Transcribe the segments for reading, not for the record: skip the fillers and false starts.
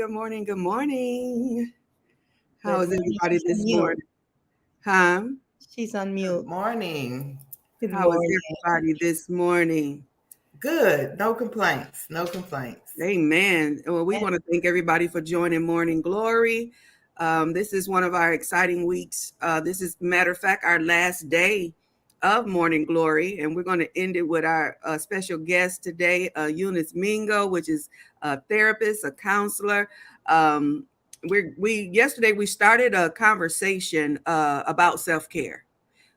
Good morning. Good morning. How Good is morning. everybody She's on this mute. morning? Huh? She's on Good mute. morning. Good How is morning. everybody this morning? Good. No complaints. No complaints. Amen. Well, we And want to thank everybody for joining Morning Glory. This is one of our exciting weeks. This is, matter of fact, our last day of Morning Glory, and we're going to end it with our special guest today, Eunice Mingo, which is a therapist, a counselor. Um, we yesterday we started a conversation about self care.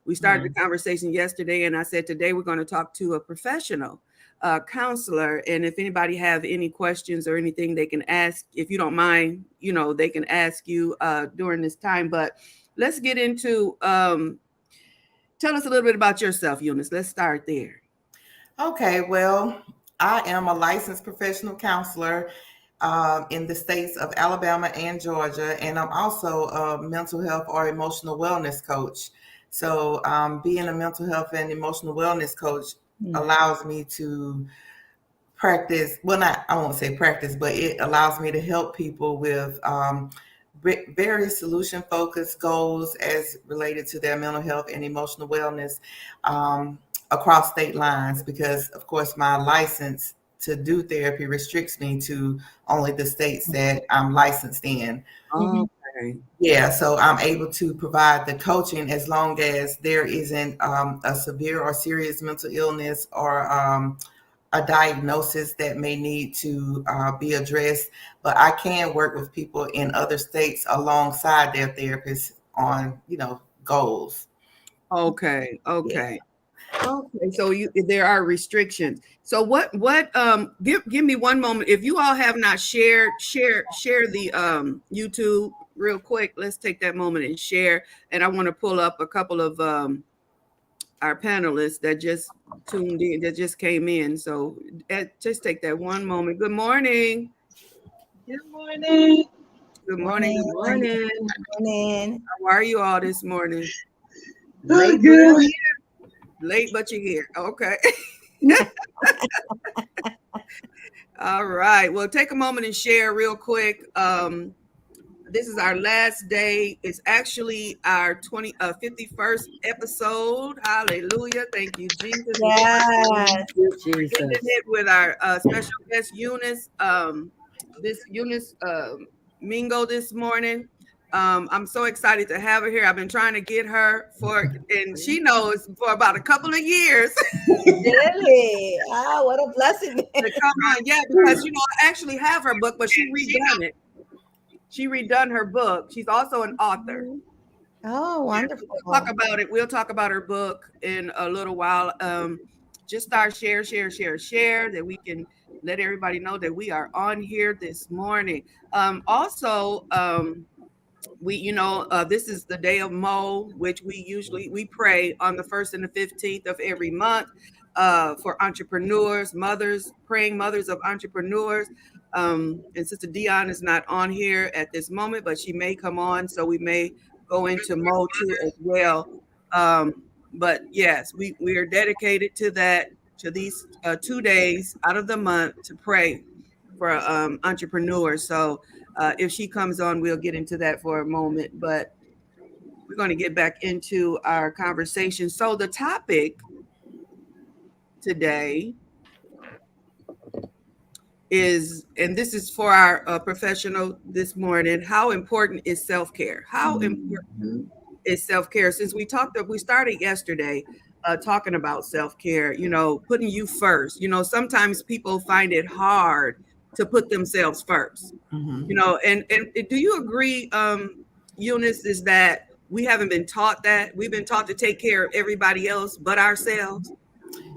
We started the Mhm. conversation yesterday, and I said today we're going to talk to a professional counselor. And if anybody have any questions or anything, they can ask. If you don't mind, they can ask you during this time. But let's get into. Tell us a little bit about yourself, Eunice. Let's start there. Okay. Well, I am a licensed professional counselor in the states of Alabama and Georgia, and I'm also a mental health or emotional wellness coach. So, being a mental health and emotional wellness coach mm, allows me to practice, well, not, I won't say practice, but it allows me to help people with various solution focused goals as related to their mental health and emotional wellness um, across state lines, because of course my license to do therapy restricts me to only the states that I'm licensed in. mhm. Okay. Yeah, so I'm able to provide the coaching as long as there isn't a severe or serious mental illness or a diagnosis that may need to be addressed. But I can work with people in other states alongside their therapists on, goals. Okay. Yeah. Okay. Okay, so there are restrictions. So give me one moment. If you all have not share the YouTube real quick. Let's take that moment and share. And I want to pull up a couple of our panelists that just tuned in, that just came in. So just take that one moment. Good morning. Good morning. Good morning. Morning. Good morning. Morning. How are you all this morning? Oh, Late, but good. you're here. Late, but you're here. Okay. All right. Well, take a moment and share real quick. This is our last day. It's actually our 51st episode. Hallelujah. Thank you, Jesus. We're Yes. ending it with our special guest, Eunice. This Eunice Mingo this morning. I'm so excited to have her here. I've been trying to get her and she knows for about a couple of years Really? What a blessing. to come on. Yeah, because I actually have her book, but she redone it. She redone her book. She's also an author. Oh, Yeah, so we'll talk wonderful. about it. We'll talk about her book in a little while. Just start share that we can let everybody know that we are on here this morning. Also, this is the day of Mo, which we pray on the 1st and the 15th of every month for entrepreneurs, praying mothers of entrepreneurs. And Sister Dion is not on here at this moment, but she may come on, so we may go into Mo too as well. But yes, we are dedicated to that, to these 2 days out of the month to pray for entrepreneurs. So if she comes on, we'll get into that for a moment, but we're going to get back into our conversation. So the topic today is, and this is for our professional this morning, how important is self-care? How important is self-care? Since we started yesterday talking about self-care, putting you first. Sometimes people find it hard to put themselves first. Mhm. And do you agree, Eunice, is that we haven't been taught that? We've been taught to take care of everybody else but ourselves.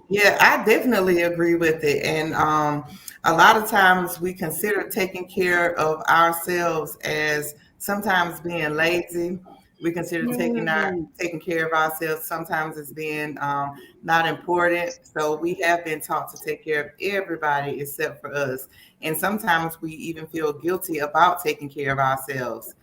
Yeah, I definitely agree with it. And a lot of times we consider taking care of ourselves as sometimes being lazy. We consider Mm, taking care of ourselves sometimes as being not important. So we have been taught to take care of everybody except for us. And sometimes we even feel guilty about taking care of ourselves.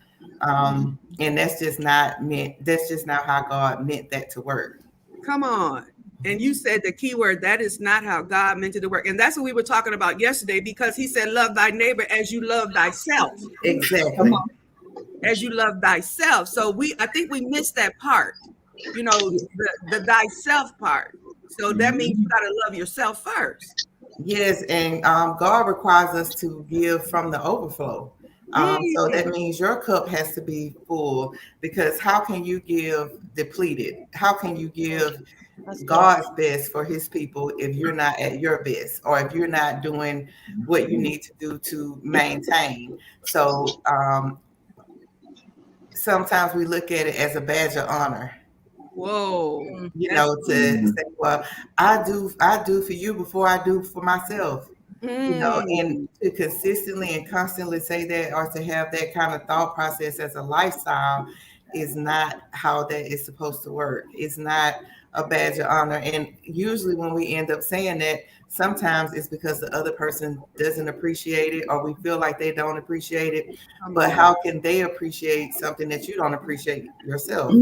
And that's just not how God meant that to work. come on. And you said the key word, that is not how God meant it to work. And that's what we were talking about yesterday, because he said, love thy neighbor as you love thyself. Exactly. As you love thyself. So I think we missed that part, the thyself part. So that means you got to love yourself first. Yes, and God requires us to give from the overflow. So that means your cup has to be full, because how can you give depleted? How can you give God's best for his people if you're not at your best, or if you're not doing what you need to do to maintain? So sometimes we look at it as a badge of honor. Whoa. To say, well, I do for you before I do for myself. And to consistently and constantly say that, or to have that kind of thought process as a lifestyle, is not how that is supposed to work. It's not a badge of honor. And usually when we end up saying that, sometimes it's because the other person doesn't appreciate it, or we feel like they don't appreciate it. But how can they appreciate something that you don't appreciate yourself?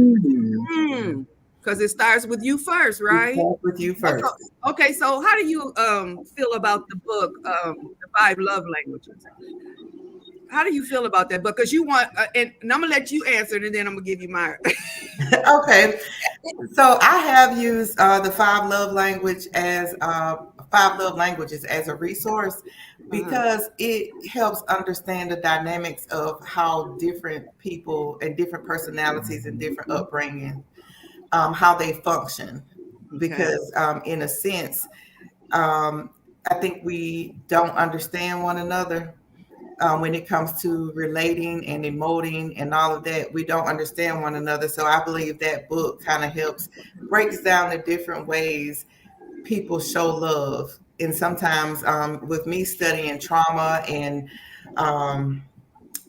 Because it starts with you first, right? With you first. Okay, so how do you feel about the book, The 5 Love Languages? How do you feel about that book? Because you want, and I'm gonna let you answer it, and then I'm gonna give you my. Okay, so I have used the 5 love languages as a resource, because it helps understand the dynamics of how different people and different personalities and different upbringing, how they function. Because in a sense, I think we don't understand one another. When it comes to relating and emoting and all of that, we don't understand one another. So I believe that book kind of helps breaks down the different ways people show love. And sometimes with me studying trauma and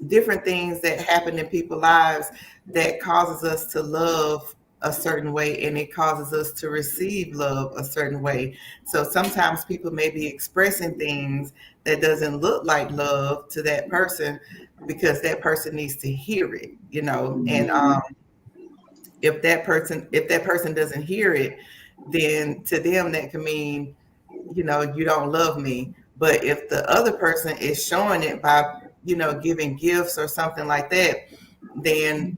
different things that happen in people's lives, that causes us to love a certain way, and it causes us to receive love a certain way. So sometimes people may be expressing things that doesn't look like love to that person, because that person needs to hear it, and if that person doesn't hear it, then to them that can mean, you don't love me. But if the other person is showing it by, giving gifts or something like that, then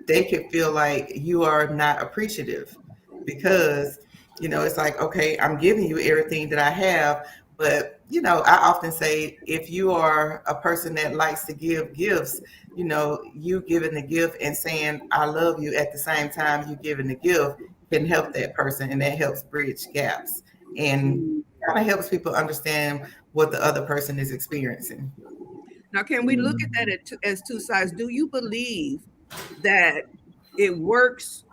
they could feel like you are not appreciative, because, it's like, okay, I'm giving you everything that I have. But, I often say, if you are a person that likes to give gifts, you giving the gift and saying, I love you at the same time you giving the gift can help that person. And that helps bridge gaps and kind of helps people understand what the other person is experiencing. Now, can we look at that as two sides? Do you believe that it works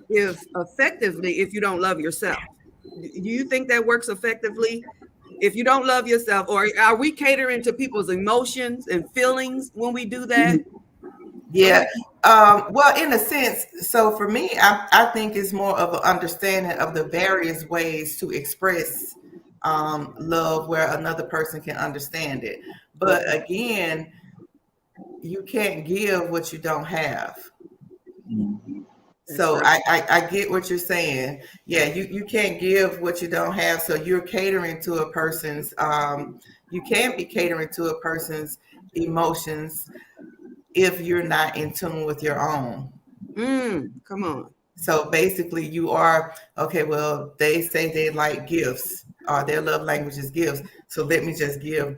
effectively if you don't love yourself? Do you think that works effectively if you don't love yourself? Or are we catering to people's emotions and feelings when we do that? Yeah. Well, in a sense, so for me, I think it's more of an understanding of the various ways to express love where another person can understand it. But again, you can't give what you don't have. So I get what you're saying. Yeah, you can't give what you don't have. So you're catering to a person's, you can't be catering to a person's emotions if you're not in tune with your own. Come on. So basically you are, okay, well, they say they like gifts, or their love language is gifts. So let me just give.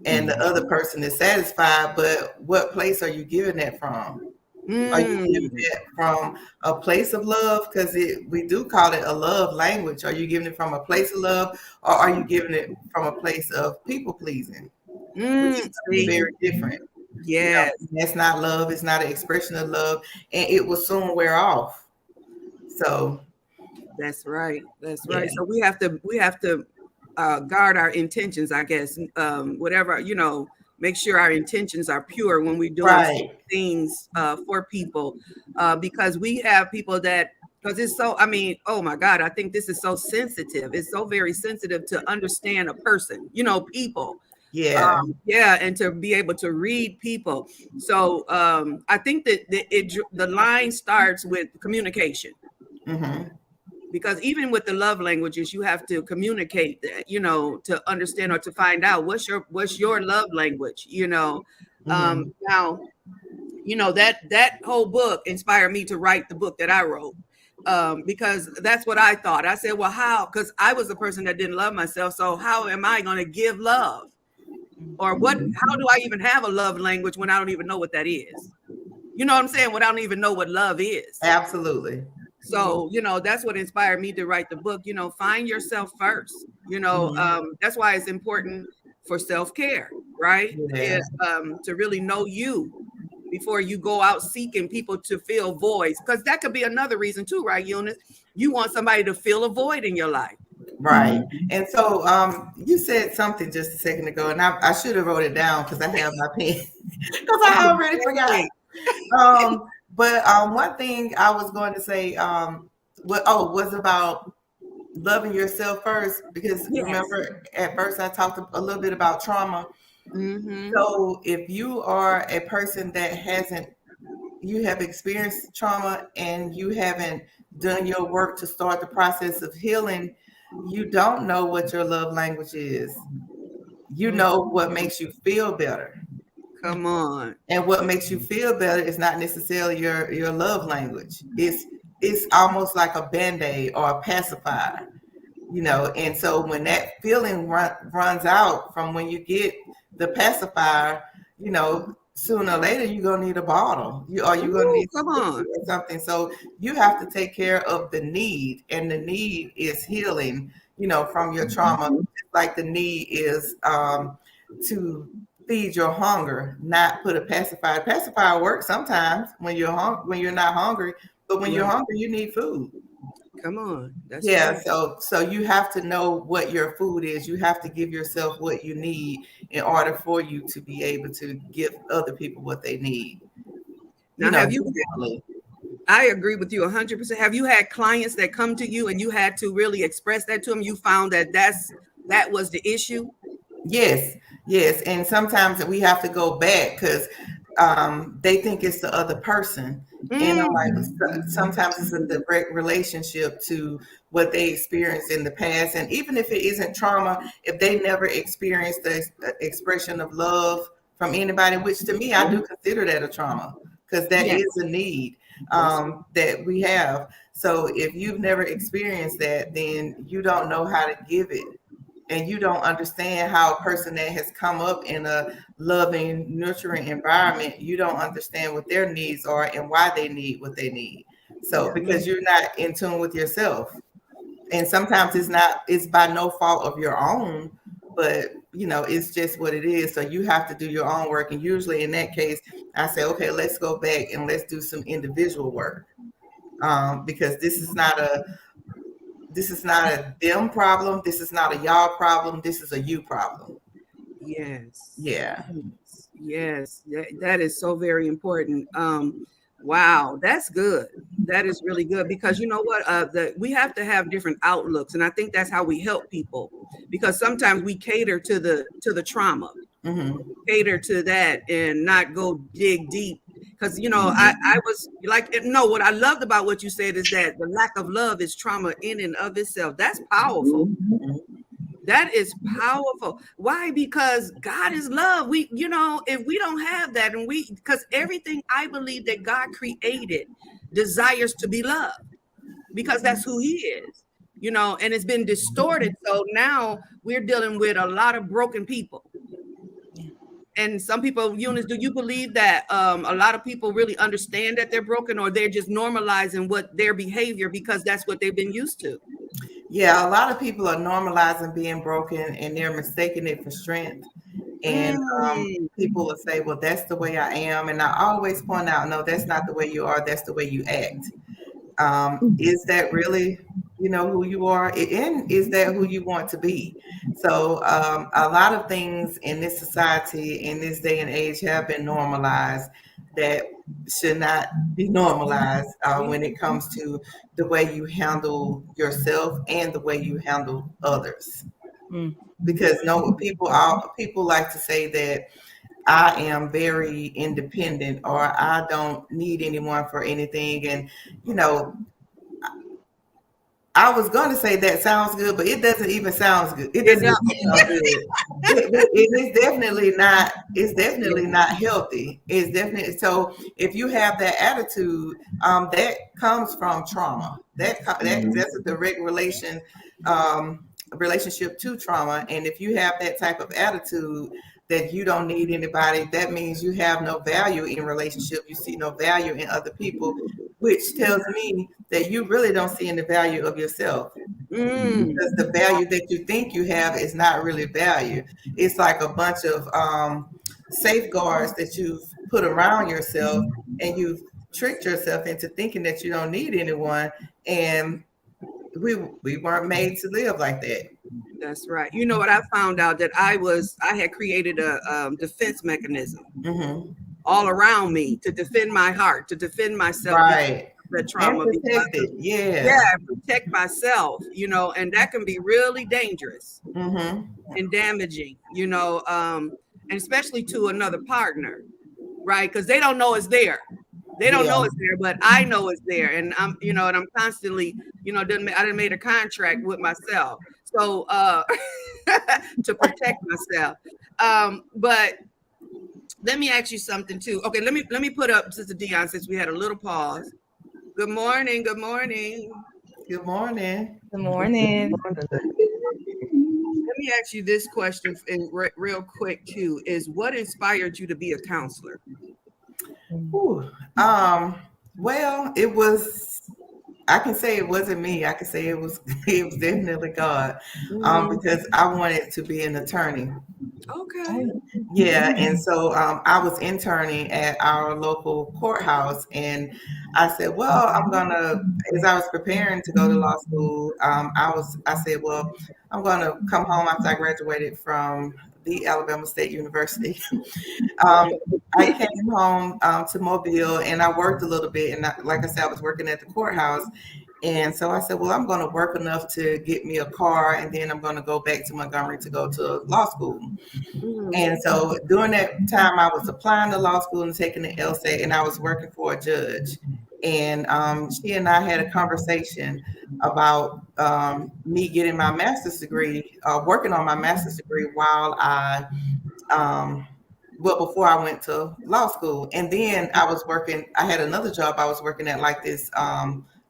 And the other person is satisfied, but what place are you giving that from? Are you giving it from a place of love? Because we do call it a love language. Are you giving it from a place of love, or are you giving it from a place of people pleasing? Which is very different. Yeah, That's not love. It's not an expression of love, and it will soon wear off. So that's right. That's right. So we have to guard our intentions, I guess. Whatever, make sure our intentions are pure when we do things for people, because we have people that, because it's so, oh my God, I think this is so sensitive. It's so very sensitive to understand a person, people. And to be able to read people. So I think that the line starts with communication. because even with the love languages, you have to communicate that, to understand or to find out what's your love language, now, that whole book inspired me to write the book that I wrote. Because that's what I thought. I said, well, how? Because I was the person that didn't love myself. So how am I going to give love? Or how do I even have a love language when I don't even know what that is? You know what I'm saying? When I don't even know what love is. Absolutely. So, that's what inspired me to write the book. Find yourself first. That's why it's important for self-care, right? Yeah. To really know you before you go out seeking people to fill voids. Because that could be another reason too, right, Eunice? You want somebody to fill a void in your life. Right. And so you said something just a second ago, and I should have wrote it down because I have my pen because I already forgot. But one thing I was going to say was about loving yourself first, because Yes. remember at first I talked a little bit about trauma. Mm-hmm. So if you are a person that you have experienced trauma and you haven't done your work to start the process of healing, you don't know what your love language is. You know what makes you feel better. Come on. And what makes you feel better is not necessarily your love language. It's almost like a Band-Aid or a pacifier, and so when that feeling runs out from when you get the pacifier, sooner or later you're gonna need a bottle. You're gonna need something. So you have to take care of the need, and the need is healing, from your trauma. Just like the need is to feed your hunger, not put a pacifier. Pacifier works sometimes when you're not hungry, but when you're hungry, you need food. Come on. That's Yeah. true. So you have to know what your food is. You have to give yourself what you need in order for you to be able to give other people what they need. Now, I agree with you 100%. Have you had clients that come to you and you had to really express that to them? You found that was the issue? Yes. And sometimes we have to go back because they think it's the other person. And I'm like, sometimes it's a direct relationship to what they experienced in the past. And even if it isn't trauma, if they never experienced the expression of love from anybody, which to me, I do consider that a trauma, because that is a need that we have. So if you've never experienced that, then you don't know how to give it. And you don't understand how a person that has come up in a loving, nurturing environment, you don't understand what their needs are and why they need what they need. So because you're not in tune with yourself. And sometimes it's by no fault of your own, but it's just what it is. So you have to do your own work. And usually in that case, I say, okay, let's go back and let's do some individual work. Because this is not a them problem. This is not a y'all problem. This is a you problem. Yes. Yeah. Yes. That is so very important. Wow, that's good. That is really good, because you know what? We have to have different outlooks, and I think that's how we help people. Because sometimes we cater to the trauma, cater to that, and not go dig deep. Because I was like, no. What I loved about what you said is that the lack of love is trauma in and of itself. That's powerful. That is powerful. Why? Because God is love. If we don't have that, because everything I believe that God created desires to be loved, because that's who He is, and it's been distorted. So now we're dealing with a lot of broken people. And some people, Eunice, do you believe that a lot of people really understand that they're broken, or they're just normalizing their behavior because that's what they've been used to? Yeah, a lot of people are normalizing being broken, and they're mistaking it for strength. And people will say, well, that's the way I am. And I always point out, no, that's not the way you are. That's the way you act. Is that really, who you are? And is that who you want to be? So a lot of things in this society, in this day and age, have been normalized that should not be normalized when it comes to the way you handle yourself and the way you handle others. Because people like to say that I am very independent, or I don't need anyone for anything. And, I was going to say that sounds good, but it doesn't even sound good. It It doesn't does. even sound good. It is definitely not. It's definitely not healthy. It's definitely so. If you have that attitude, that comes from trauma. That's a direct relationship to trauma. And if you have that type of attitude that you don't need anybody, that means you have no value in relationship. You see no value in other people, which tells me that you really don't see any value of yourself, because the value that you think you have is not really value. It's like a bunch of safeguards that you've put around yourself, and you've tricked yourself into thinking that you don't need anyone. And we weren't made to live like that. That's right. You know what? I found out that I had created a defense mechanism Mm-hmm. all around me to defend my heart, to defend myself because Right. of the And trauma, because protect it. yeah, Yeah. protect myself, and that can be really dangerous Mm-hmm. and damaging, and especially to another partner, right? Because they don't know it's there. They don't Yeah. know it's there, but I know it's there, and I'm constantly, I done made a contract with myself, so to protect myself. But let me ask you something too. Okay, let me put up Sister Dion, since we had a little pause. Good morning. Good morning. Good morning. Good morning. Let me ask you this question real quick too: is what inspired you to be a counselor? Ooh. Well, it was, I can say it wasn't me. I can say it was it was definitely God. Because I wanted to be an attorney. Okay. Yeah, and so I was interning at our local courthouse, and I said, "Well, I'm gonna." As I was preparing to go to law school, I said, "Well, I'm gonna come home after I graduated from the Alabama State University." um, I came home to Mobile, and I worked a little bit, and like I said, I was working at the courthouse. And so I said, well, I'm going to work enough to get me a car, and then I'm going to go back to Montgomery to go to law school. And so during that time, I was applying to law school and taking the LSAT, and I was working for a judge. And she and I had a conversation about me getting my master's degree, working on my master's degree while before I went to law school. And then I had another job. I was working at like this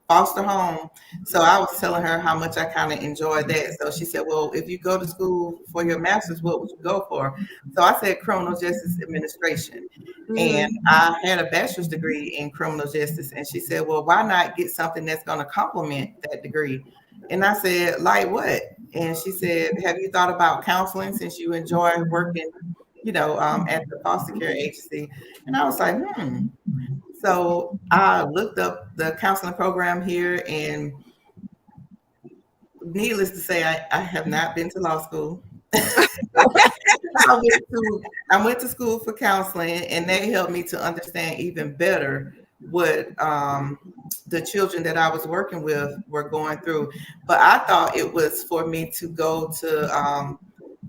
foster home. So I was telling her how much I kind of enjoyed that. So she said, well, if you go to school for your master's, what would you go for? So I said criminal justice administration. And I had a bachelor's degree in criminal justice. And she said, well, why not get something that's going to complement that degree? And I said, like what? And she said, have you thought about counseling, since you enjoy working, at the foster care agency? And I was like, So I looked up the counseling program here, and needless to say, I have not been to law school. I went to school for counseling, and that helped me to understand even better what the children that I was working with were going through. But I thought it was for me to go to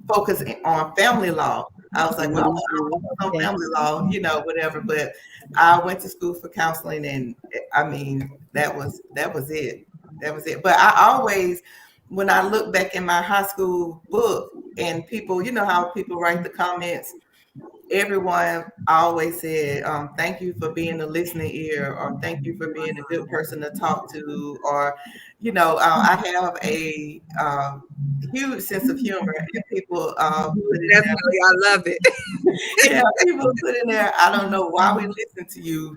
focus on family law. I was like, well, I'll focus on family law, whatever. But I went to school for counseling, and I mean, that was it. That was it. But I always, when I look back in my high school book, and people, how people write the comments, everyone always said, thank you for being a listening ear, or thank you for being a good person to talk to, or, I have a huge sense of humor, and people put in there, Definitely, I love it. yeah, people put in there, I don't know why we listen to you,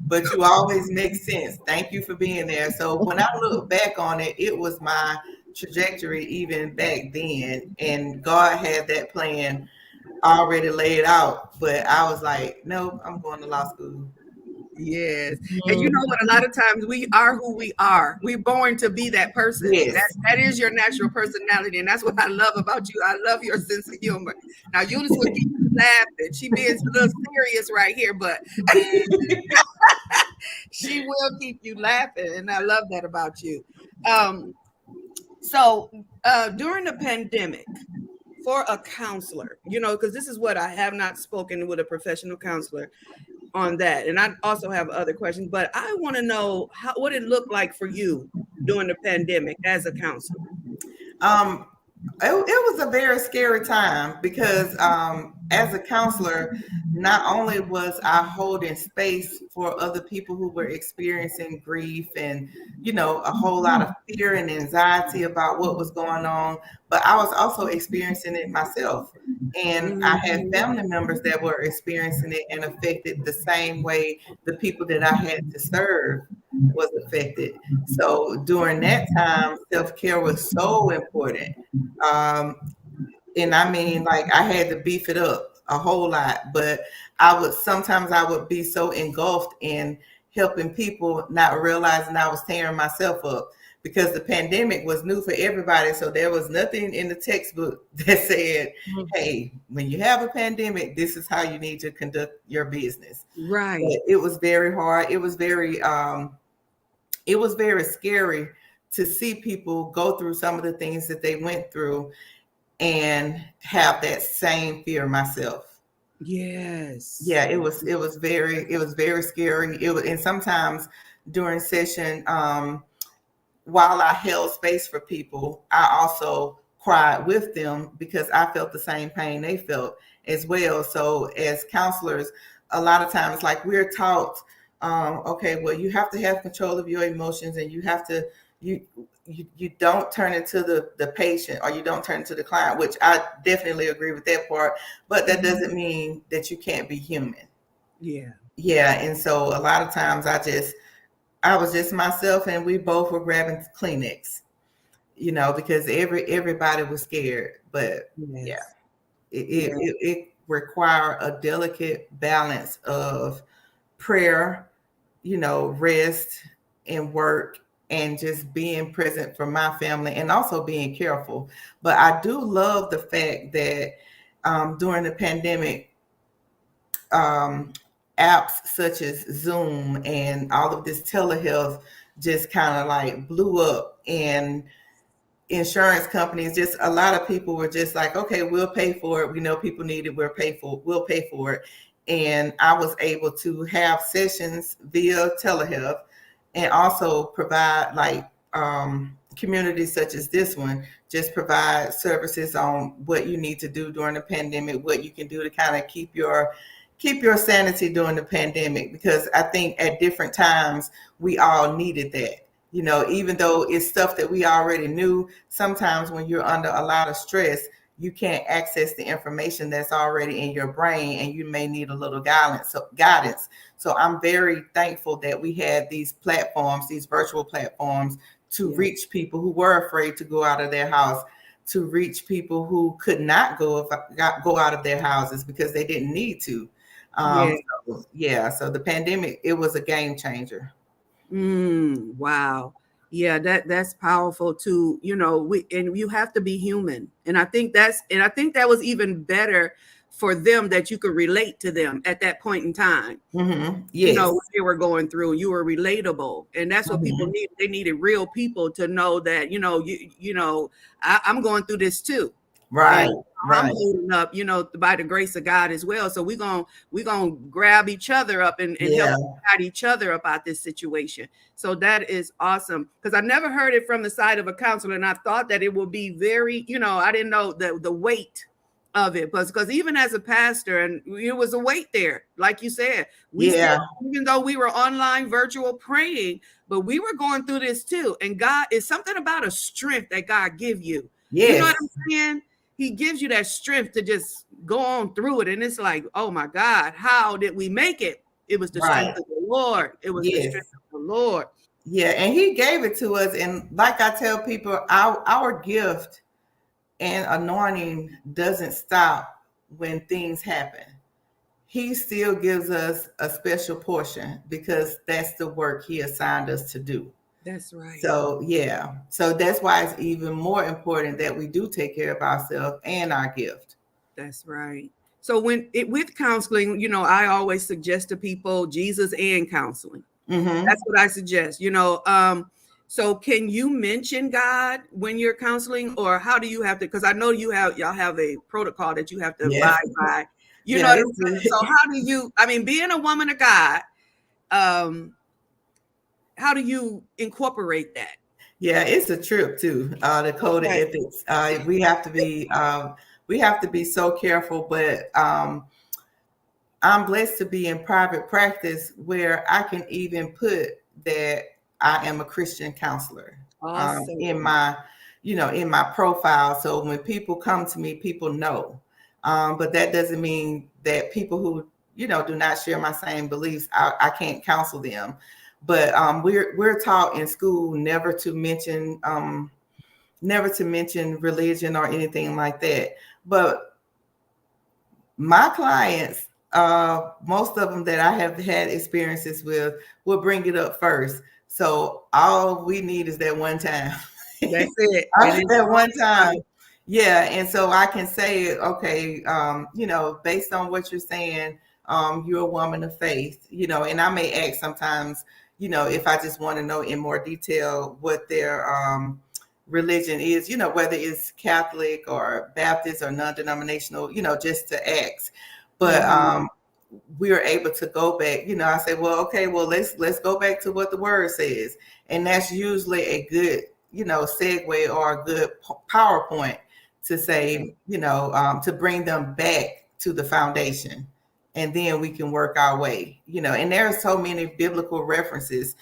but you always make sense. Thank you for being there. So when I look back on it, it was my trajectory even back then, and God had that plan already laid out. But I was like, nope, I'm going to law school. Yes. And you know what? A lot of times we are who we are. We're born to be that person. Yes. That is your natural personality. And that's what I love about you. I love your sense of humor. Now, Eunice will keep you laughing. She being a little serious right here, but she will keep you laughing. And I love that about you. So during the pandemic, for a counselor, because this is what I have not spoken with a professional counselor on that. And I also have other questions, but I want to know what it looked like for you during the pandemic as a counselor? Um, it was a very scary time because as a counselor, not only was I holding space for other people who were experiencing grief and, a whole lot of fear and anxiety about what was going on, but I was also experiencing it myself. And I had family members that were experiencing it and affected the same way the people that I had to serve was affected. So during that time, self-care was so important. Um, and I mean, like I had to beef it up a whole lot, but sometimes I would be so engulfed in helping people, not realizing I was tearing myself up because the pandemic was new for everybody. So there was nothing in the textbook that said, hey, when you have a pandemic, this is how you need to conduct your business. Right. But it was very hard. It was very scary to see people go through some of the things that they went through and have that same fear myself. Yes. Yeah, it was very scary. And sometimes during session, while I held space for people, I also cried with them because I felt the same pain they felt as well. So as counselors, a lot of times, like we're taught, okay, well, you have to have control of your emotions, and you have to you don't turn it to the patient, or you don't turn it to the client, which I definitely agree with that part. But that doesn't mean that you can't be human. Yeah. Yeah, and so a lot of times I was just myself, and we both were grabbing Kleenex, because everybody was scared. But Yes. it required a delicate balance of prayer, rest and work, and just being present for my family and also being careful. But I do love the fact that during the pandemic, apps such as Zoom and all of this telehealth just kind of like blew up, and insurance companies, just a lot of people were just like, okay, we'll pay for it. We know people need it. We'll pay for it. And I was able to have sessions via telehealth and also provide like communities such as this one, just provide services on what you need to do during the pandemic, what you can do to kind of keep your sanity during the pandemic, because I think at different times we all needed that. Even though it's stuff that we already knew, sometimes when you're under a lot of stress, you can't access the information that's already in your brain, and you may need a little guidance. So I'm very thankful that we had these platforms, these virtual platforms, to reach people who were afraid to go out of their house, to reach people who could not go out of their houses because they didn't need to. So the pandemic, it was a game changer. Wow. Yeah, that's powerful too. And you have to be human. And I think that was even better for them, that you could relate to them at that point in time. Yes. What they were going through, you were relatable. And that's what people need. They needed real people to know that, I'm going through this too. Right. I'm holding up, by the grace of God as well. So we're gonna grab each other up and help guide each other about this situation. So that is awesome, because I never heard it from the side of a counselor, and I thought that it would be very, I didn't know the weight of it, because even as a pastor, and it was a weight there, like you said, even though we were online virtual praying, but we were going through this too. And God is something about a strength that God give you. Yes. You know what I'm saying? He gives you that strength to just go on through it. And it's like, oh my God, how did we make it? It was the strength of the Lord. It was the strength of the Lord. Yeah, and he gave it to us. And like I tell people, our gift and anointing doesn't stop when things happen. He still gives us a special portion because that's the work he assigned us to do. That's right. So so that's why it's even more important that we do take care of ourselves and our gift. That's right. So with counseling, I always suggest to people Jesus and counseling. That's what I suggest. So can you mention God when you're counseling, or how do you have to? Because I know y'all have a protocol that you have to abide by. You know what I'm saying? So how do you? I mean, being a woman of God, how do you incorporate that? Yeah, it's a trip too. The code of Right. ethics. We have to be so careful, but I'm blessed to be in private practice where I can even put that I am a Christian counselor in Awesome. my, in my profile. So when people come to me, people know. But that doesn't mean that people who, do not share my same beliefs, I can't counsel them. But we're taught in school never to mention religion or anything like that. But my clients, most of them that I have had experiences with, will bring it up first. So all we need is that one time. That's it. And it's That one awesome. time. Yeah. And so I can say, okay, based on what you're saying, you're a woman of faith, and I may ask sometimes, if I just want to know in more detail what their religion is, whether it's Catholic or Baptist or non-denominational, just to ask. But we're able to go back, I say, well, okay, well, let's go back to what the word says. And that's usually a good, segue or a good PowerPoint to say, to bring them back to the foundation. And then we can work our way, and there are so many biblical references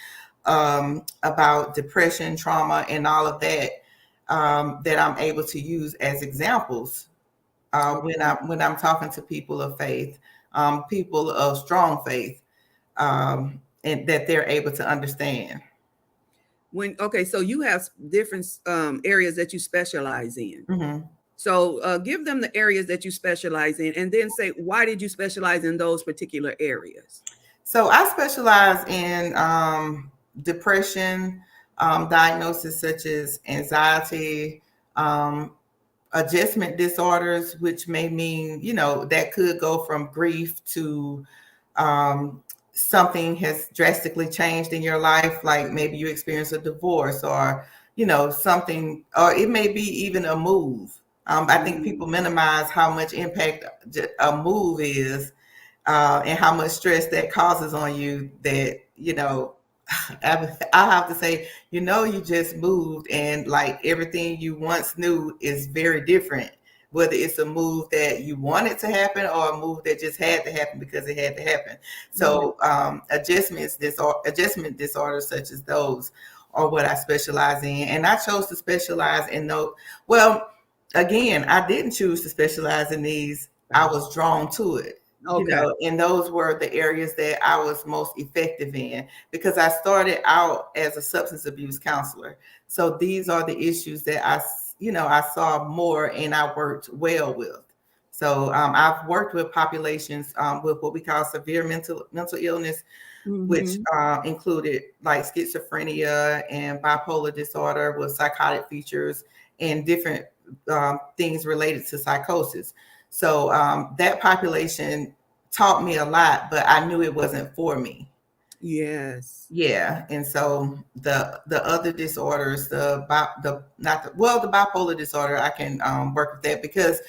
about depression, trauma, and all of that that I'm able to use as examples when I'm talking to people of faith, people of strong faith, and that they're able to understand. So you have different areas that you specialize in. Mm-hmm. So give them the areas that you specialize in, and then say, why did you specialize in those particular areas? So I specialize in depression, diagnosis such as anxiety, adjustment disorders, which may mean, that could go from grief to something has drastically changed in your life, like maybe you experience a divorce or, something, or it may be even a move. I think people minimize how much impact a move is and how much stress that causes on you that, I have to say, you just moved and like everything you once knew is very different, whether it's a move that you wanted to happen or a move that just had to happen because it had to happen. So adjustment disorders such as those are what I specialize in. And I chose to specialize in those. Well, again, I didn't choose to specialize in these. I was drawn to it. Okay. And those were the areas that I was most effective in because I started out as a substance abuse counselor. So these are the issues that I saw more and I worked well with. So I've worked with populations with what we call severe mental illness, which included like schizophrenia and bipolar disorder with psychotic features and different things related to psychosis. So that population taught me a lot, but I knew it wasn't for me. Yes. Yeah, and so the other disorders, the bipolar disorder, I can work with that because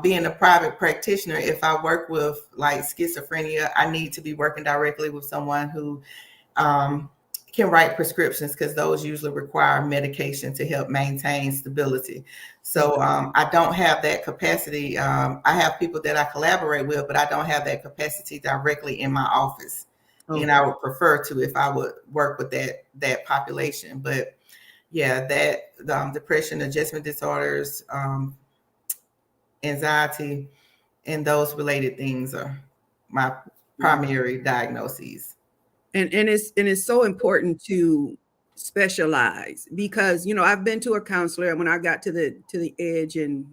being a private practitioner, if I work with like schizophrenia, I need to be working directly with someone who can write prescriptions because those usually require medication to help maintain stability. So I don't have that capacity. I have people that I collaborate with, but I don't have that capacity directly in my office. And I would prefer to if I would work with that population. But yeah, that depression, adjustment disorders, anxiety, and those related things are my primary diagnoses. And it's so important to specialize because I've been to a counselor, and when I got to the edge, and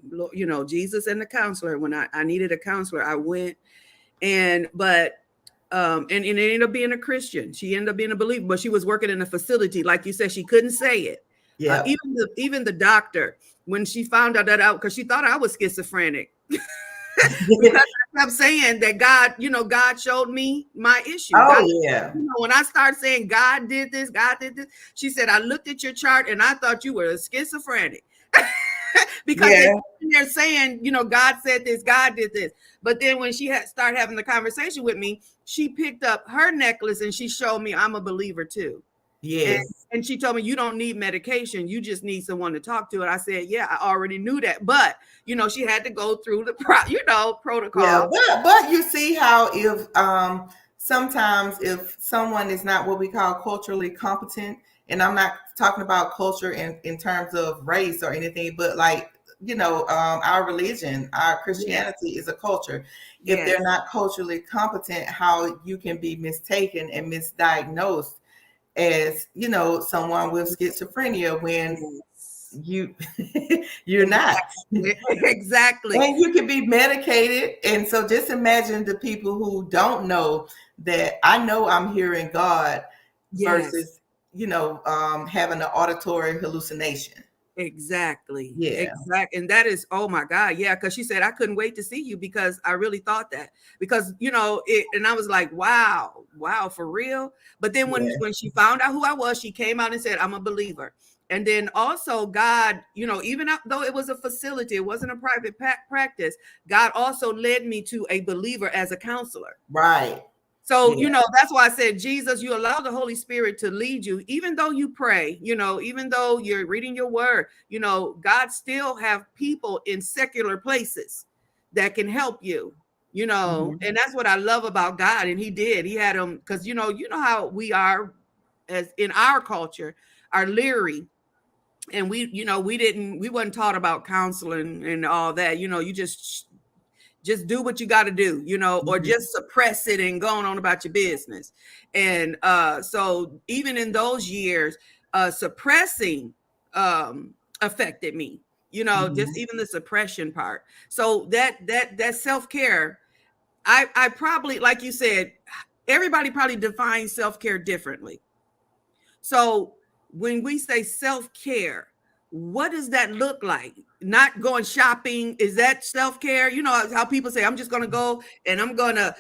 Jesus and the counselor, when I needed a counselor, I went, but and it ended up being a Christian. She ended up being a believer, but she was working in a facility, like you said, she couldn't say it. Yeah. Even the doctor, when she found out because she thought I was schizophrenic. Because I kept saying that God showed me my issue. Yeah. When I started saying God did this, she said, I looked at your chart and I thought you were a schizophrenic. Because they're saying, God said this, God did this. But then when she started having the conversation with me, she picked up her necklace and she showed me I'm a believer too. Yes. And she told me, you don't need medication. You just need someone to talk to. And I said, yeah, I already knew that. But, she had to go through the, Yeah, protocol. but you see how if sometimes if someone is not what we call culturally competent, and I'm not talking about culture in terms of race or anything, but like our religion, our Yes. Christianity is a culture. If Yes. they're not culturally competent, how you can be mistaken and misdiagnosed as someone with schizophrenia when Yes. you you're not. Exactly. And you can be medicated. And so just imagine the people who don't know that I know I'm hearing God Yes. versus, having an auditory hallucination. Exactly. Yeah. Exactly. And that is, oh my God. Yeah. Cause she said, I couldn't wait to see you because I really thought that because, and I was like, wow, for real. But then Yeah. when she found out who I was, she came out and said, I'm a believer. And then also God, even though it was a facility, it wasn't a private practice, God also led me to a believer as a counselor. Right. So, Yeah. that's why I said, Jesus, you allow the Holy Spirit to lead you, even though you pray, even though you're reading your word, God still have people in secular places that can help you, Mhm. and that's what I love about God. And he had them because, you know how we are as in our culture, are leery. And we wasn't taught about counseling and all that, you just do what you got to do, or Mhm. just suppress it and going on about your business. And so even in those years, suppressing affected me, just Mhm. even the suppression part. So that self-care, I probably, like you said, everybody probably defines self-care differently. So when we say self-care, what does that look like? Not going shopping, is that self-care? You know how people say, I'm just going to go and I'm going to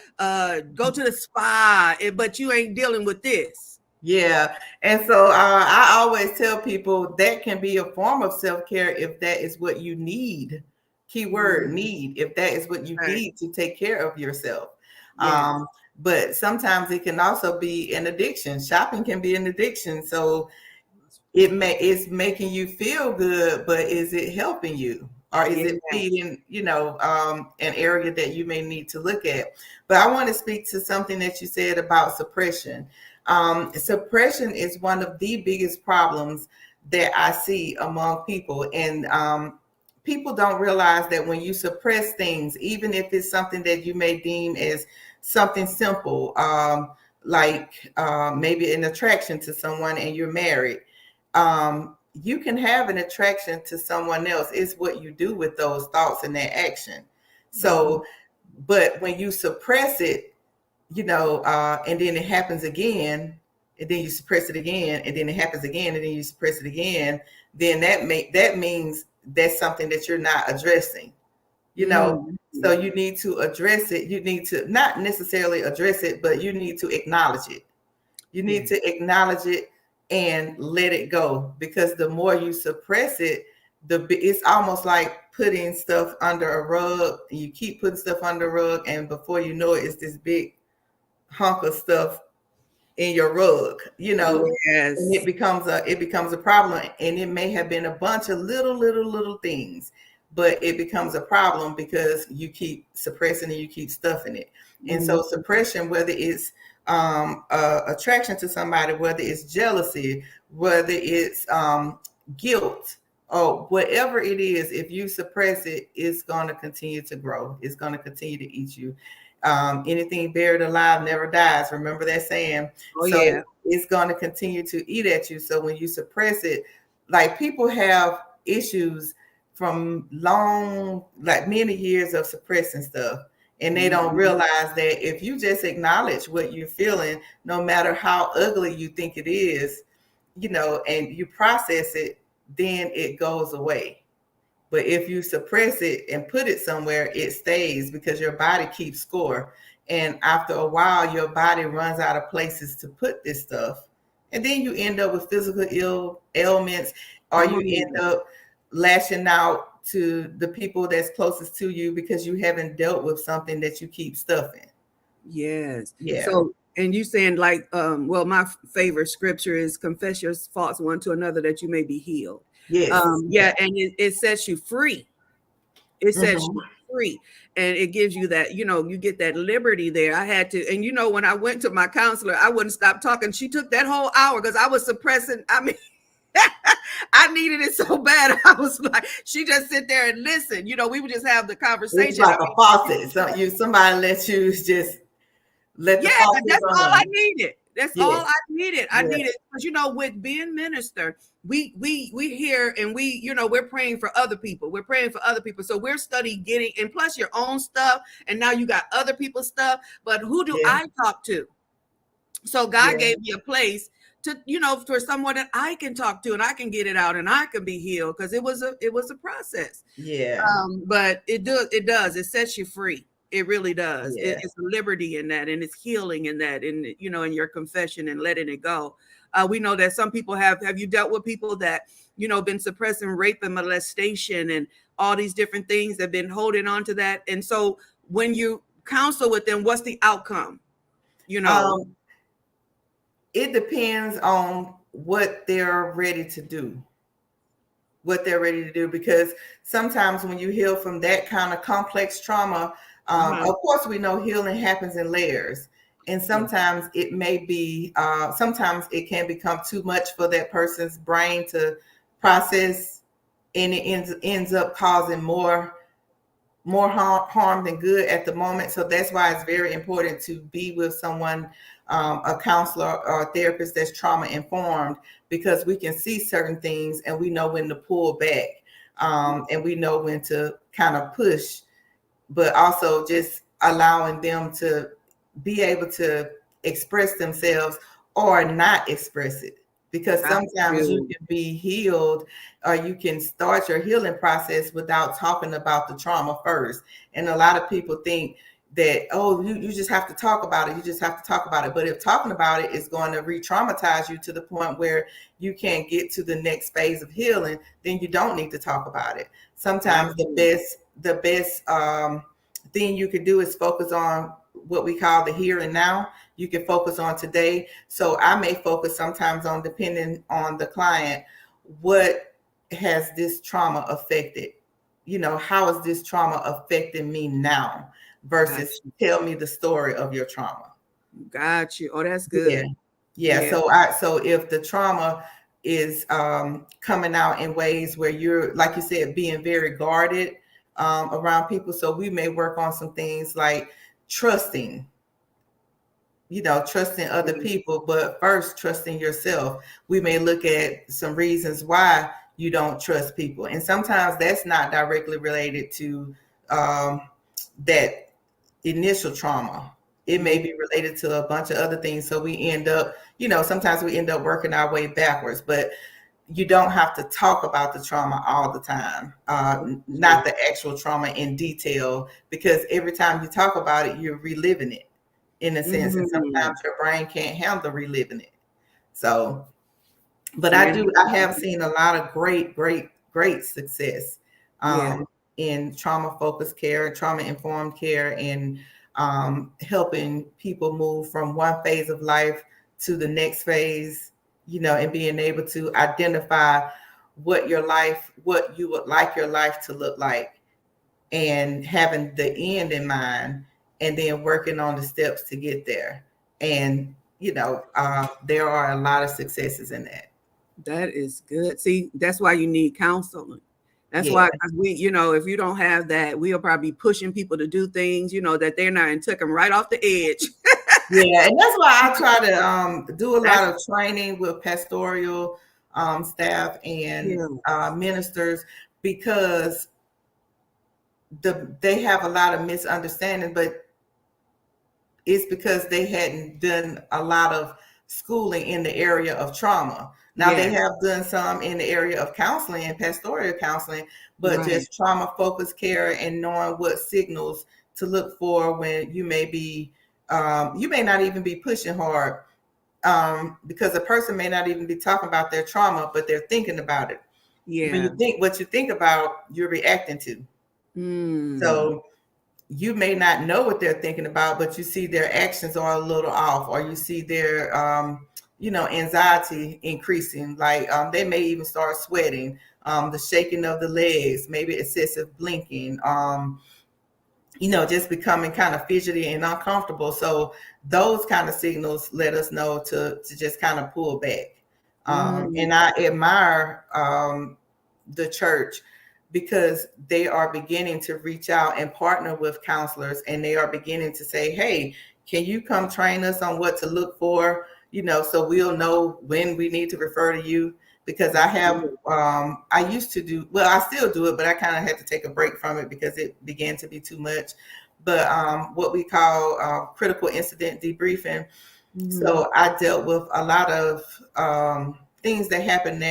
go to the spa, but you ain't dealing with this. Yeah. And so I always tell people that can be a form of self-care if that is what you need. Keyword need, if that is what you Right. need to take care of yourself. Yes. But sometimes it can also be an addiction. Shopping can be an addiction. So it's making you feel good, but is it helping you? Or is Yes. it feeding, an area that you may need to look at? But I want to speak to something that you said about suppression. Suppression is one of the biggest problems that I see among people. And people don't realize that when you suppress things, even if it's something that you may deem as something simple, like maybe an attraction to someone and you're married, you can have an attraction to someone else. It's what you do with those thoughts and that action. So, but when you suppress it, and then it happens again, and then you suppress it again, and then it happens again, and then you suppress it again, then that means that's something that you're not addressing, Mhm. so you need to address it. You need to not necessarily address it, but you need to acknowledge it. You need Yes. to acknowledge it and let it go, because the more you suppress it, it's almost like putting stuff under a rug. You keep putting stuff under a rug, and before you know it, it's this big hunk of stuff in your rug, and Yes. it becomes a problem. And it may have been a bunch of little things, but it becomes a problem because you keep suppressing and you keep stuffing it. And Mhm. so suppression, whether it's attraction to somebody, whether it's jealousy, whether it's guilt, or whatever it is, if you suppress it, it's going to continue to grow. It's going to continue to eat you. Anything buried alive never dies. Remember that saying. Oh So yeah. it's going to continue to eat at you. So when you suppress it, like people have issues from like many years of suppressing stuff. And they don't Mhm. realize that if you just acknowledge what you're feeling, no matter how ugly you think it is, and you process it, then it goes away. But if you suppress it and put it somewhere, it stays because your body keeps score. And after a while, your body runs out of places to put this stuff. And then you end up with physical ailments, or Come you on. end up lashing out to the people that's closest to you because you haven't dealt with something that you keep stuffing. Yes. Yeah. So And you saying like, well, my favorite scripture is confess your faults one to another that you may be healed. Yes. Yeah, and it sets you free. It sets Mhm. you free, and it gives you that, you get that liberty there. I had to, and when I went to my counselor, I wouldn't stop talking. She took that whole hour because I was suppressing. I mean, I needed it so bad. I was like, she just sit there and listen. We would just have the It's conversation. like a faucet. So somebody let you just let the Yeah, faucet that's all I run. needed. That's all Yes. I needed. I Yes. needed, because with being minister, we hear, and we're praying for other people. We're praying for other people. So we're studying getting, and plus your own stuff, and now you got other people's stuff. But who do Yeah. I talk to? So God Yeah. gave me a place to, for someone that I can talk to, and I can get it out, and I can be healed, because it was a process. Yeah. But it sets you free. It really does. Yeah. It's liberty in that, and it's healing in that, and in your confession and letting it go. We know that some people have you dealt with people that been suppressing rape and molestation and all these different things, that have been holding on to that. And so when you counsel with them, what's the outcome? Um, it depends on what they're ready to do. Because sometimes when you heal from that kind of complex trauma, of course we know healing happens in layers, and sometimes it may be sometimes it can become too much for that person's brain to process, and it ends up causing more harm than good at the moment. So that's why it's very important to be with someone, a counselor or a therapist that's trauma informed, because we can see certain things and we know when to pull back, and we know when to kind of push, but also just allowing them to be able to express themselves or not express it. Because Got sometimes you you. can be healed, or you can start your healing process without talking about the trauma first. And a lot of people think that, oh, you just have to talk about it. You just have to talk about it. But if talking about it is going to re-traumatize you to the point where you can't get to the next phase of healing, then you don't need to talk about it. Sometimes the best thing you could do is focus on what we call the here and now. You can focus on today. So I may focus sometimes on, depending on the client, what has this trauma affected? How is this trauma affecting me now, versus tell me the story of your trauma. Got you. Oh, that's Yeah. good. Yeah. So if the trauma is coming out in ways where you're, like you said, being very guarded around people. So we may work on some things like trusting, trusting other people, but first trusting yourself. We may look at some reasons why you don't trust people. And sometimes that's not directly related to that initial trauma. It may be related to a bunch of other things. So we end up, sometimes we end up working our way backwards, but you don't have to talk about the trauma all the time, not the actual trauma in detail, because every time you talk about it, you're reliving it in a sense. And sometimes your brain can't handle reliving it. So, but I have seen a lot of great success in trauma focused care, trauma informed care, and helping people move from one phase of life to the next phase, and being able to identify what you would like your life to look like, and having the end in mind, and then working on the steps to get there. And, there are a lot of successes in that. That is good. See, that's why you need counseling. That's Yeah. why, because if you don't have that, we'll probably be pushing people to do things, that they're not, and took them right off the edge. Yeah, and that's why I try to do a lot of training with pastoral staff and ministers, because they have a lot of misunderstanding, but it's because they hadn't done a lot of schooling in the area of trauma. Now they have done some in the area of counseling and pastoral counseling, but just trauma focused care and knowing what signals to look for when you may be, you may not even be pushing hard, because a person may not even be talking about their trauma, but they're thinking about it. When you think what you think about, you're reacting to. So you may not know what they're thinking about, but you see their actions are a little off, or you see their, anxiety increasing. Like they may even start sweating, the shaking of the legs, maybe excessive blinking, just becoming kind of fidgety and uncomfortable. So those kind of signals let us know to just kind of pull back. And I admire the church because they are beginning to reach out and partner with counselors, and they are beginning to say, hey, can you come train us on what to look for, so we'll know when we need to refer to you. Because I have, I used to do, well, I still do it, but I kind of had to take a break from it because it began to be too much. But what we call critical incident debriefing. So I dealt with a lot of things that happened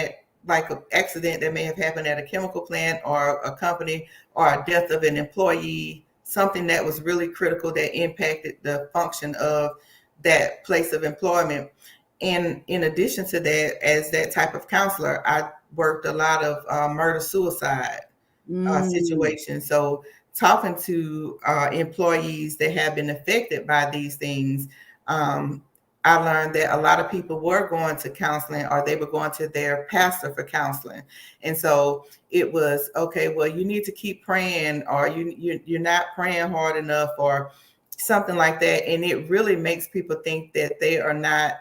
like an accident that may have happened at a chemical plant or a company, or a death of an employee, something that was really critical that impacted the function of that place of employment. And in addition to that, as that type of counselor, I worked a lot of murder-suicide situations. So talking to employees that have been affected by these things, I learned that a lot of people were going to counseling, or they were going to their pastor for counseling. And so it was, okay, well, you need to keep praying, or you're not praying hard enough, or something like that. And it really makes people think that they are not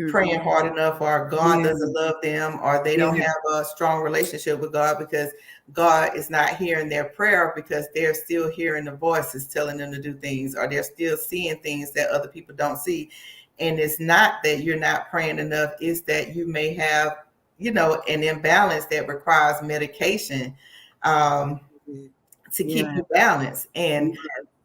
praying hard enough, or God doesn't love them, or they don't have a strong relationship with God, because God is not hearing their prayer, because they're still hearing the voices telling them to do things, or they're still seeing things that other people don't see. And it's not that you're not praying enough, it's that you may have, an imbalance that requires medication to keep you balanced. And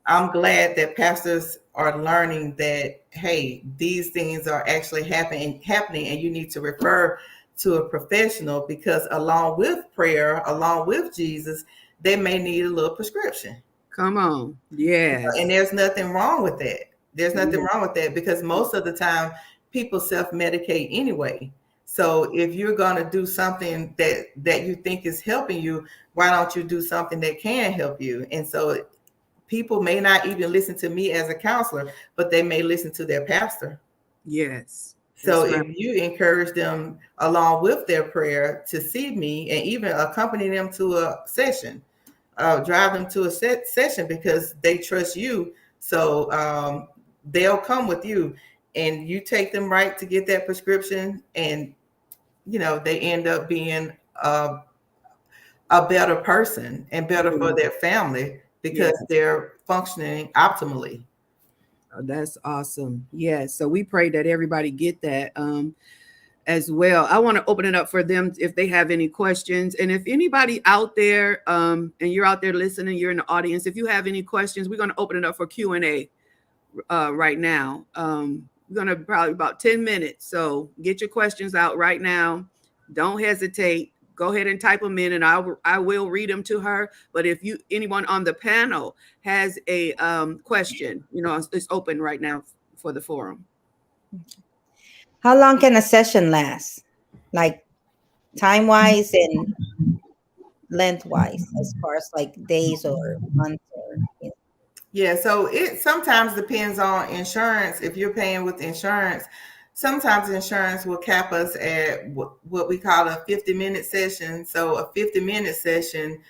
I'm glad that pastors are learning that, hey, these things are actually happening, and you need to refer to a professional, because along with prayer, along with Jesus, they may need a little prescription. Come on. Yes. And there's nothing wrong with that. There's nothing wrong with that, because most of the time people self-medicate anyway. So if you're going to do something that you think is helping you, why don't you do something that can help you? And so people may not even listen to me as a counselor, but they may listen to their pastor. Yes. So if you encourage them along with their prayer to see me, and even accompany them to a session, drive them to a session, because they trust you. So they'll come with you, and you take them right to get that prescription, and they end up being a better person and better for their family, because they're functioning optimally. Oh, that's awesome. Yes. So we pray that everybody get that as well. I want to open it up for them if they have any questions. And if anybody out there, and you're out there listening, you're in the audience, if you have any questions, we're going to open it up for Q&A right now. We're going to probably about 10 minutes. So get your questions out right now. Don't hesitate. Go ahead and type them in, and I will read them to her. But if anyone on the panel has a question, it's open right now for the forum. How long can a session last? Like time-wise and length-wise, as far as like days or months or. Yeah, so it sometimes depends on insurance. If you're paying with insurance, sometimes insurance will cap us at what we call a 50-minute session. So a 50-minute session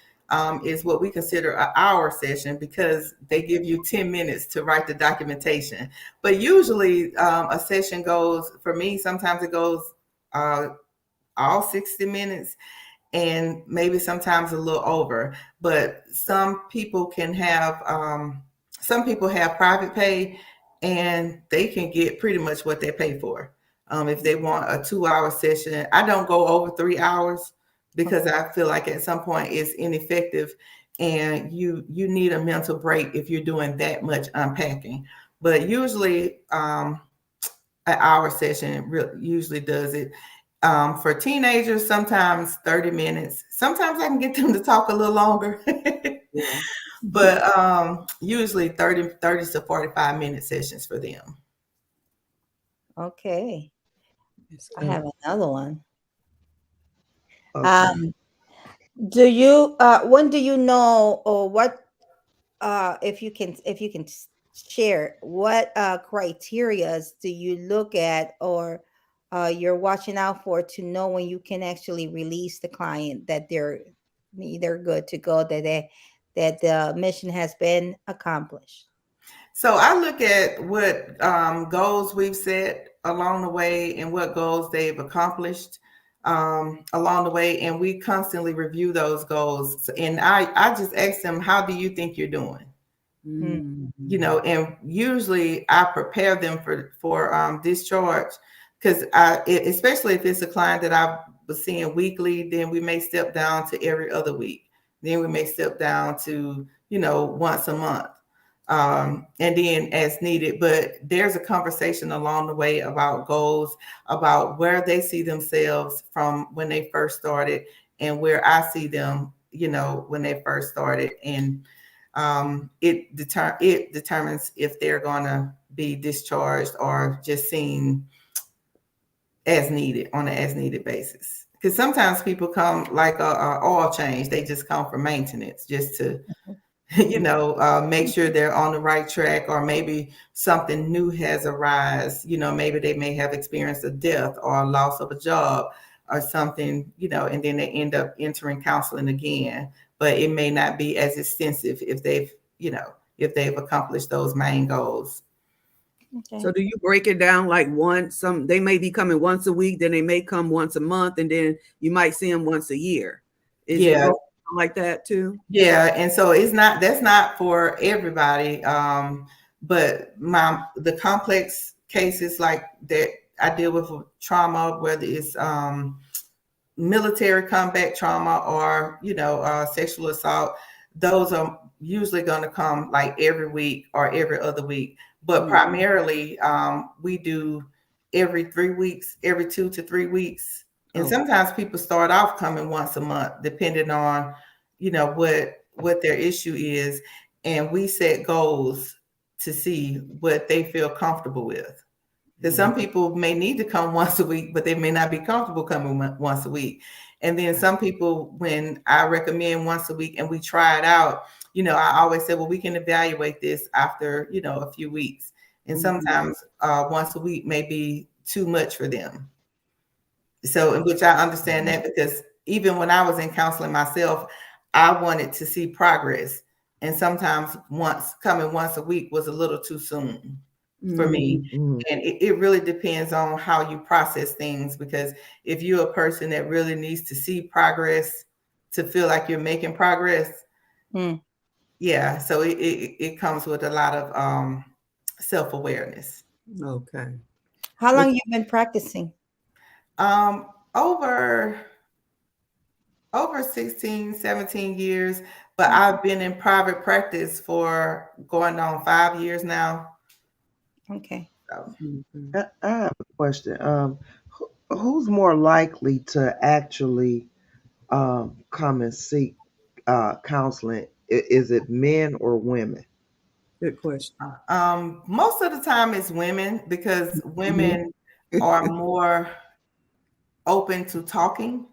is what we consider an hour session, because they give you 10 minutes to write the documentation. But usually a session goes, for me, sometimes it goes all 60 minutes, and maybe sometimes a little over. But some people have private pay, and they can get pretty much what they pay for. If they want a 2-hour session, I don't go over 3 hours, because I feel like at some point it's ineffective, and you need a mental break if you're doing that much unpacking. But usually an hour session usually does it. For teenagers, sometimes 30 minutes. Sometimes I can get them to talk a little longer. But usually 30 to 45-minute sessions for them. Okay. I have another one. Okay. Do you when do you know, or what share, what criterias do you look at, or you're watching out for, to know when you can actually release the client, that they're good to go, that the mission has been accomplished? So I look at what goals we've set along the way and what goals they've accomplished along the way, and we constantly review those goals. And I just ask them, "How do you think you're doing?" Mm-hmm. You know, and usually I prepare them for discharge, because especially if it's a client that I was seeing weekly, then we may step down to every other week. Then we may step down to, once a month, and then as needed. But there's a conversation along the way about goals, about where they see themselves from when they first started, and where I see them, when they first started. And it determines if they're going to be discharged or just seen as needed, on an as needed basis. Because sometimes people come like a oil change; they just come for maintenance, just to make sure they're on the right track, or maybe something new has arisen. Maybe they may have experienced a death or a loss of a job or something, and then they end up entering counseling again. But it may not be as extensive if they've accomplished those main goals. Okay. So do you break it down like they may be coming once a week, then they may come once a month, and then you might see them once a year. Is it Yeah. broken down like that too? Yeah, and so that's not for everybody. But the complex cases like that I deal with trauma, whether it's military combat trauma or sexual assault, those are usually going to come like every week or every other week. But primarily, we do every 3 weeks, every 2 to 3 weeks, and sometimes people start off coming once a month, depending on what their issue is, and we set goals to see what they feel comfortable with. Because some people may need to come once a week, but they may not be comfortable coming once a week. And then some people, when I recommend once a week and we try it out, I always say, well, we can evaluate this after, a few weeks. And sometimes once a week may be too much for them. So, in which I understand that, because even when I was in counseling myself, I wanted to see progress. And sometimes coming once a week was a little too soon for me. And it really depends on how you process things, because if you're a person that really needs to see progress to feel like you're making progress, yeah, so it comes with a lot of self-awareness. Okay. How long you been practicing? Over 16, 17 years, but I've been in private practice for going on 5 years now. Okay. So. I have a question. Who's more likely to actually come and seek counseling? Is it men or women? Good question. Most of the time it's women, because women are more open to talking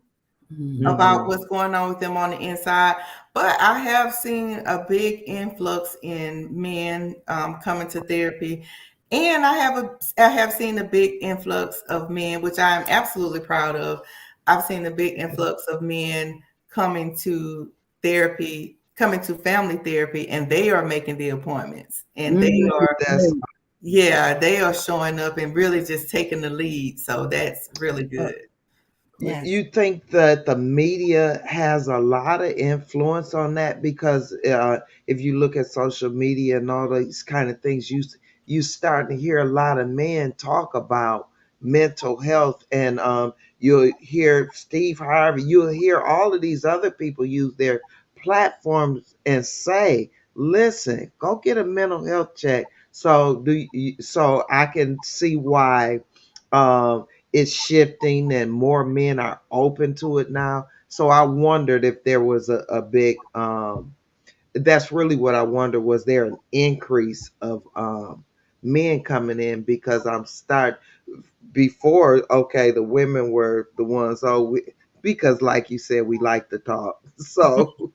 about what's going on with them on the inside. But I have seen a big influx in men coming to therapy, and I have seen a big influx of men, which I am absolutely proud of. I've seen a big influx of men coming to therapy, coming to family therapy, and they are making the appointments, and That's they are showing up and really just taking the lead. So that's really good. Yes. You think that the media has a lot of influence on that? Because if you look at social media and all these kind of things, you start to hear a lot of men talk about mental health, and you'll hear Steve Harvey, you'll hear all of these other people use their platforms and say, "Listen, go get a mental health check." So I can see why. It's shifting and more men are open to it now. So I wondered if there was a big that's really what I wonder, was there an increase of men coming in? Because I'm start before, okay, the women were the ones, because like you said, we like to talk. So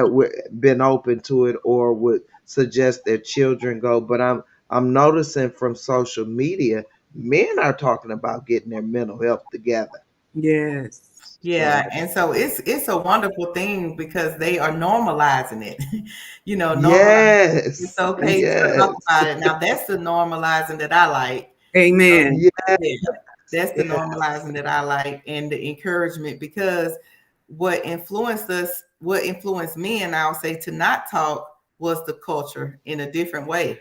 we've been open to it, or would suggest their children go. But I'm noticing from social media, men are talking about getting their mental health together. Yes. Yeah, and so it's a wonderful thing because they are normalizing it. Normalizing it's Yes, okay to talk yes, about it. Now that's the normalizing that I like. Amen. yes, Yeah, that's the yes, normalizing that I like and the encouragement because what influenced me, and I'll say to not talk was the culture in a different way.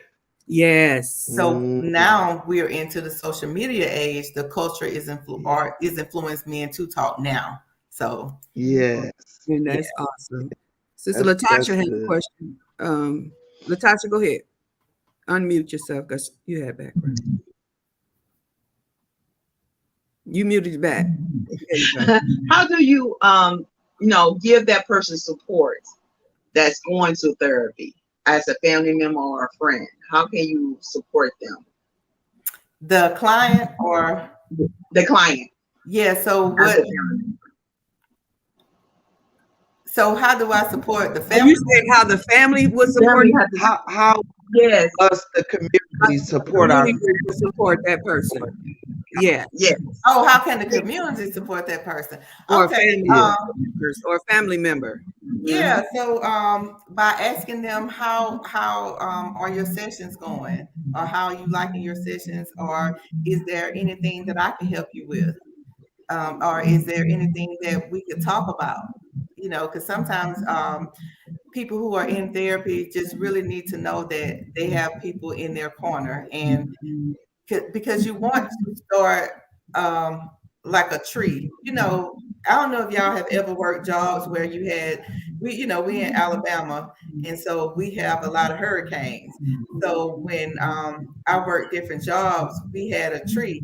Yes. So mm, now we're into the social media age. The culture is influenced men to talk now. So yes. And yeah. that's awesome. Sister That's Latasha has a good. question. Latasha, go ahead. Unmute yourself because you had background. You muted back. There you go. How do you give that person support that's going to therapy as a family member or a friend? How can you support them? The client or The client yeah, as a family member. so how do I support the Are you family? saying how the family would support Family has to, How yes, us the community the support our community would support that person? Yes. yes. Oh, how can the community support that person? Or a Okay. family yeah members or a family member. Yeah, so by asking them how are your sessions going, or how are you liking your sessions, or is there anything that I can help you with, or is there anything that we could talk about? Because sometimes people who are in therapy just really need to know that they have people in their corner, and because you want to start like a tree. I don't know if y'all have ever worked jobs where we in Alabama, and so we have a lot of hurricanes. So when I worked different jobs, we had a tree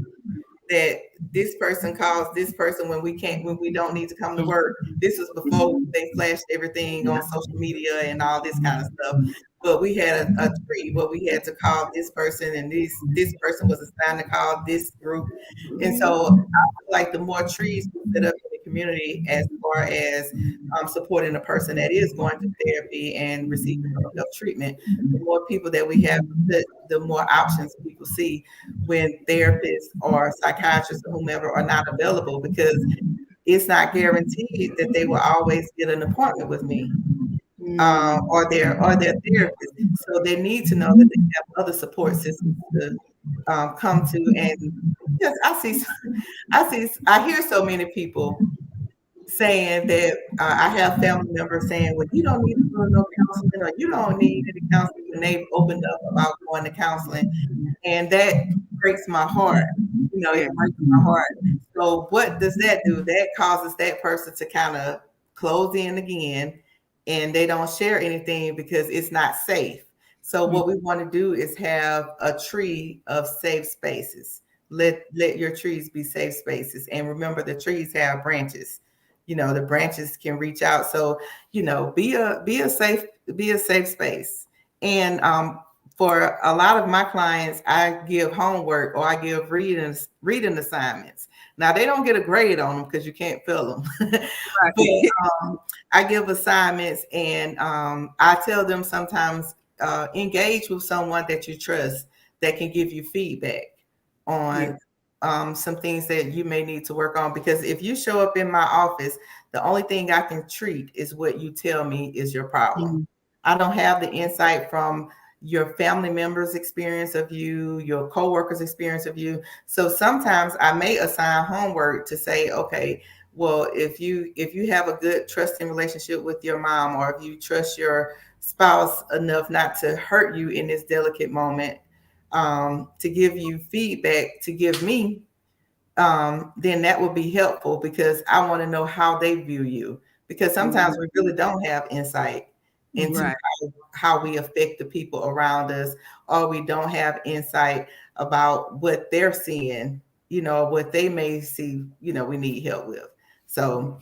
that this person calls this person when we don't need to come to work. This was before they flashed everything on social media and all this kind of stuff. But we had a tree where we had to call this person, and this person was assigned to call this group. And so I feel like the more trees we set up in the community as far as supporting a person that is going to therapy and receiving mental health treatment, the more people that we have, the more options people see when therapists or psychiatrists or whomever are not available, because it's not guaranteed that they will always get an appointment with me or their therapist. So they need to know that they have other support systems to come to. And yes, I hear so many people saying that I have family members saying, well, you don't need to go to no counseling, or you don't need any counseling, when they've opened up about going to counseling. And that breaks my heart. Yeah. It breaks my heart. So what does that do? That causes that person to kind of close in again, and they don't share anything because it's not safe. So what we want to do is have a tree of safe spaces. Let your trees be safe spaces. And remember, the trees have branches. The branches can reach out. So, be a safe space. And for a lot of my clients, I give homework or I give reading assignments. Now they don't get a grade on them because you can't fill them. But I give assignments, and I tell them sometimes engage with someone that you trust that can give you feedback on some things that you may need to work on. Because if you show up in my office, the only thing I can treat is what you tell me is your problem. I don't have the insight from your family members' experience of you, your coworkers' experience of you. So sometimes I may assign homework to say, okay, well, if you have a good trusting relationship with your mom, or if you trust your spouse enough not to hurt you in this delicate moment, to give you feedback to give me, then that would be helpful, because I want to know how they view you. Because sometimes we really don't have insight into how we affect the people around us, or we don't have insight about what they're seeing, what they may see, we need help with. So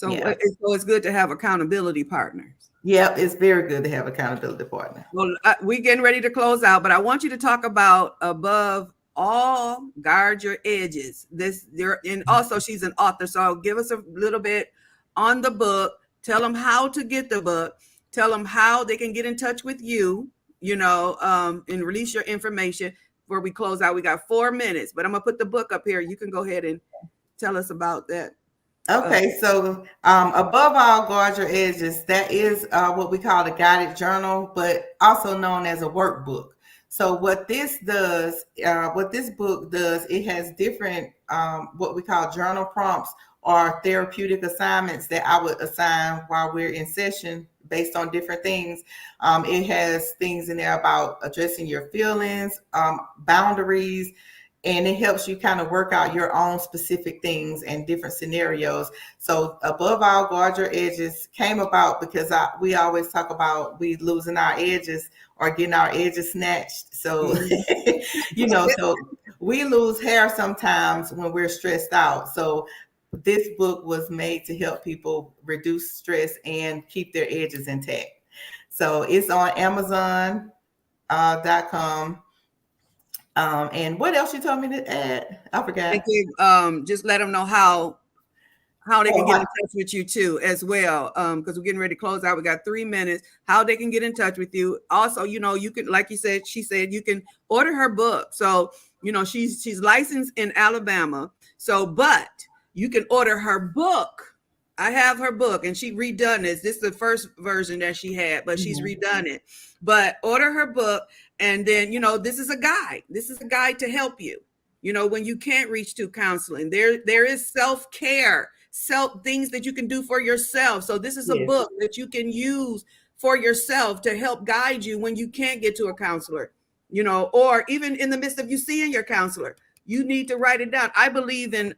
yeah. So it's good to have accountability partners. Yeah, it's very good to have accountability partner. Well, we're getting ready to close out, but I want you to talk about, above all, guard your edges. And also she's an author, so give us a little bit on the book. Tell them how to get the book, tell them how they can get in touch with you, and release your information before we close out. We got 4 minutes, but I'm gonna put the book up here. You can go ahead and tell us about that. Okay, so above all, guard your edges. That is what we call the guided journal, but also known as a workbook. So what this does, what this book does, it has different what we call journal prompts or therapeutic assignments that I would assign while we're in session based on different things. It has things in there about addressing your feelings, boundaries, and it helps you kind of work out your own specific things and different scenarios. So above all, guard your edges came about because we always talk about we losing our edges or getting our edges snatched. So, so we lose hair sometimes when we're stressed out. So this book was made to help people reduce stress and keep their edges intact. So it's on Amazon.com. And what else you told me to add? I forgot. Just let them know how they can get in touch with you too as well. Because we're getting ready to close out. We got 3 minutes. How they can get in touch with you. Also, you can, like she said, you can order her book. So, she's licensed in Alabama. So, but you can order her book. I have her book and she redone this. This is the first version that she had, but she's redone it. But order her book. And then, this is a guide. This is a guide to help you, when you can't reach to counseling. There is self-care, things that you can do for yourself. So this is a book that you can use for yourself to help guide you when you can't get to a counselor, or even in the midst of you seeing your counselor, you need to write it down. I believe in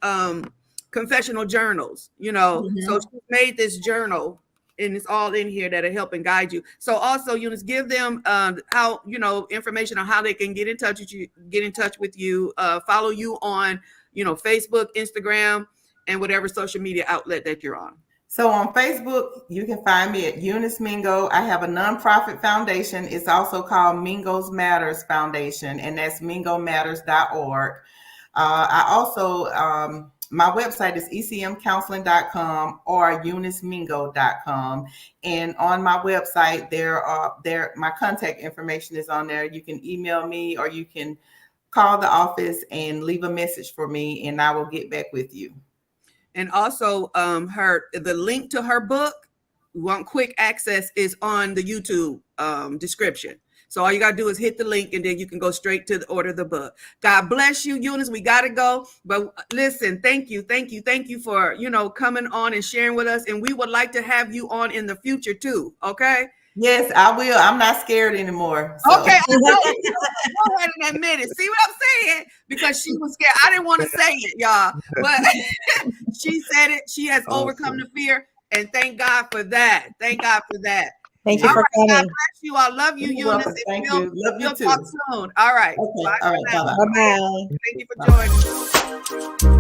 confessional journals, so she made this journal. And it's all in here that'll help and guide you. So also, Eunice, give them how information on how they can get in touch with you, follow you on Facebook, Instagram, and whatever social media outlet that you're on. So on Facebook, you can find me at Eunice Mingo. I have a nonprofit foundation. It's also called Mingo's Matters Foundation, and that's mingomatters.org. I also my website is ecmcounseling.com or eunicemingo.com. And on my website, my contact information is on there. You can email me or you can call the office and leave a message for me and I will get back with you. And also the link to her book, want quick access, is on the YouTube description. So all you got to do is hit the link and then you can go straight to order the book. God bless you, Eunice. We got to go. But listen, thank you for, coming on and sharing with us. And we would like to have you on in the future too. Okay. Yes, I will. I'm not scared anymore. So. Okay. I know. Go ahead and admit it. See what I'm saying? Because she was scared. I didn't want to say it, y'all. But she said it. She has overcome the fear. And thank God for that. Thank God for that. Thank you for coming. God bless you. I love you, Eunice. Thank you. Love you too. Talk soon. All right. Okay. All right. Bye-bye. Bye-bye. Thank you for joining.